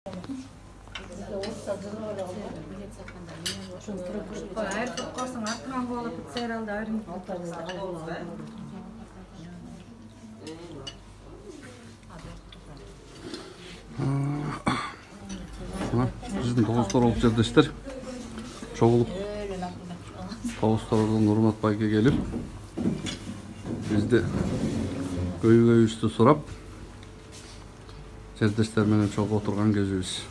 Her toqqasın atman bolup seralda ayrim Биздин Тогуз-Торолук жердештер чогулуп Тогуз-Торолдон Урмат байке келип бизди көйгөйүбүздү сурап жердештер менен чогуу отурган кезибиз.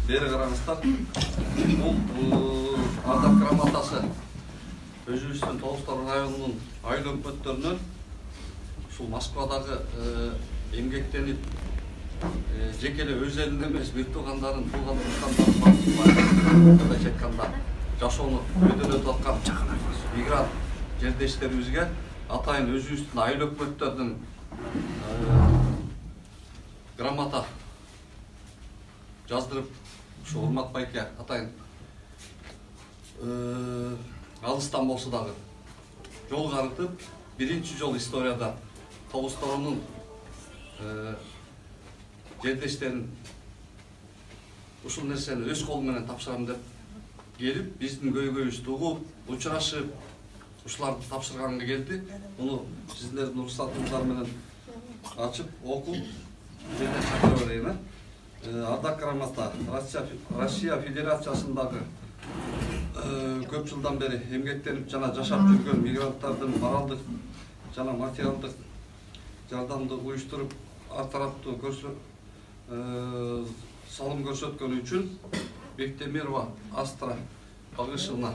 Бери караңыздар. Бул Ардак грамотасы өзүбүздүн Тогуз-Торол районунун айыл өкмөттөрүнөн ушул Москвадагы эмгектенип жеке эле өз элинин эмес бир туугандарын мындайча айтканда жашоону өйдөнөтүп аткан мигрант жердештерибизге атайын өзүбүздүн айыл өкмөттөрүнүн грамота жаздырып ушу Урмат байке атайын алыстан болсо дагы жол карытып биринчи жол историяда Тогуз-Торолдун жердештерин ушул нерсени өз колум менен тапшырам деп келип биздин көйгөйүбүздү угуп учурашып ушуларды тапшырганга келди. Муну сиздердин уруксатыңыздар менен ачып окуп жерден чакыра берейин. Ардак грамота Россия Федерациясындагы көп жылдан бери эмгектенип жана жашап жүргөн мигранттардын моралдык жана материалдык жардамды уюштуруп ар тараптуу салым көрсөткөнү үчүн Бектемирова Астра Багышевна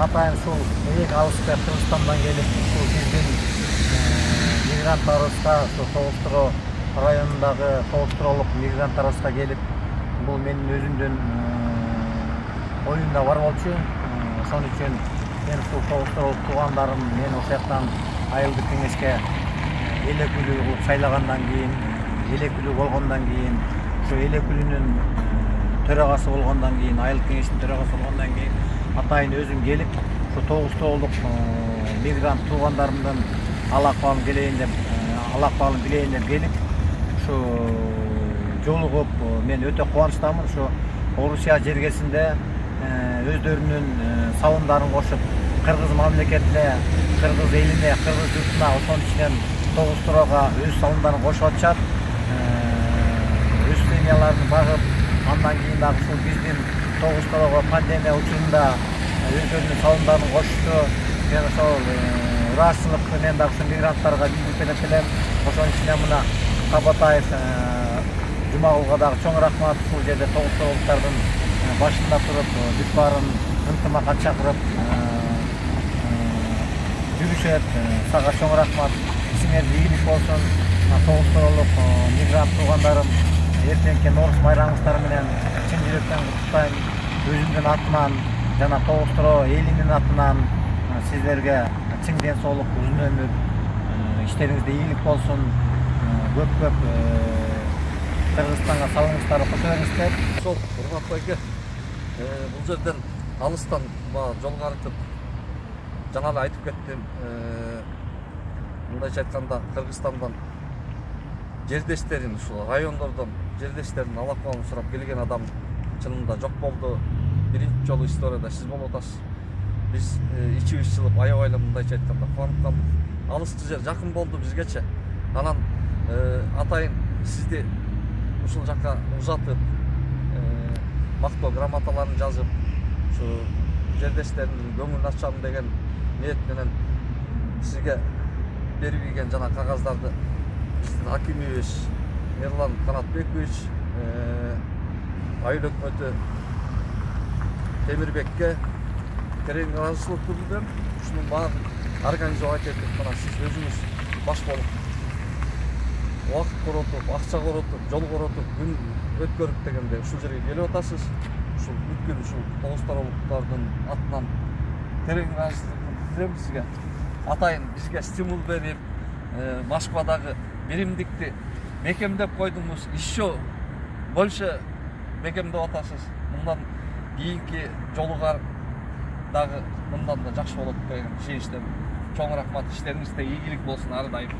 атайын ушул эң алыспай Кыргызстандан келип ушул биздин мигранттарыбызга ушул Тогуз-Торол районундагы Тогуз-Торолдук мигранттарыбызга келип бул менин өзүмдүн оюмда бар болчу. Ошон үчүн мен ушул Тогуз-Торолдук туугандарым мен ошол жактан айылдык кеңешке элекүүлүү кылып шайлагандан кийин, элекүүлүү болгондон кийин, ошо элекүүлүүнүн төрагасы болгондон кийин, айылдык кеңештин төрагасы болгондон кийин атайын өзүм келип, ошо Тогуз-Торолдук мигрант туугандарымдын ал-акыбалын билейин деп келип, ошо жолугуп мен өтө кубанычтамын. Ошо Орусия жергесинде өздөрүнүн салымдарын кошуп, кыргыз мамлекетине, кыргыз элине, кыргыз журтуна, ошонун ичинен Тогуз-Торолго өз салымдарын кошуп атышат. Өз семьяларын багып, андан кийин дагы ушул биздин Тогуз-Торолго пандемия учурунда өздөрүнүн салымдарын кошушту. Мен ошол ыраазычылык менен дагы ушул мигранттарга билдирип келем. Ошонун ичинен мына Кабатаев Жумагулга дагы чоң рахмат. Ушул жерде Тогуз-Торолдуктардын башында туруп, бүт баарын ынтымакка чакырып жүрүшөт. Сага чоң рахмат. Сиңерге ийгилик болсун. Тогуз-Торолдук мигрант туугандарым, эртеңки Нооруз байрамыңыздар менен чын жүрөктөн куттуктайм. Өзүмдүн атыман жана Тогуз-Торол элинин атынан сиздерге чың ден соолук, узун өмүр, иштериңизде ийгилик болсун. Көп Кыргызстанга салымыңыздарды кошо бериңиздер. Ошол Урмат байке бул жерден алыстан жол карытып жана эле айтып кеттим. Мындайча айтканда Кыргызстандан жердештерин, ушул райондордон жердештерин ал-акыбалын сурап келген адам чынында жок болду. Биринчи жолу историяда сиз болуп атасыз. Биз ичибиз жылып, аябай эле мындайча айтканда кубанып калдык. Алыс жер жакын болду бизгечи. Анан атайын сизди ушул жака узатып, мактоо грамоталарын жазып, ушу жердештеримдин көңүлүн ачам деген ниет менен сизге берип ийген жана кагаздарды биздин акимибиз Ерлан Канатбекович, айыл өкмөтү Темирбекке терең ыраазычылык билдирем. Ушунун баарын организовать этип, мына сиз өзүңүз баш болуп, убакыт коротуп, акча коротуп, жол коротуп, күн өткөрүп дегенде ушул жерге келип атасыз. Ушул бүткүл ушул тогусторлуктардын атынан терең ыраазычылыгымды билдирем сизге. Атайын бизге стимул берип, Москвадагы биримдикти бекемдеп койдуңуз, еще больше бекемдеп атасыз. Мындан кийинки жолугар дагы мындан да жакшы болот деген ишеничтемин. Чоң рахмат, иштериңизде ийгилик болсун ар дайым.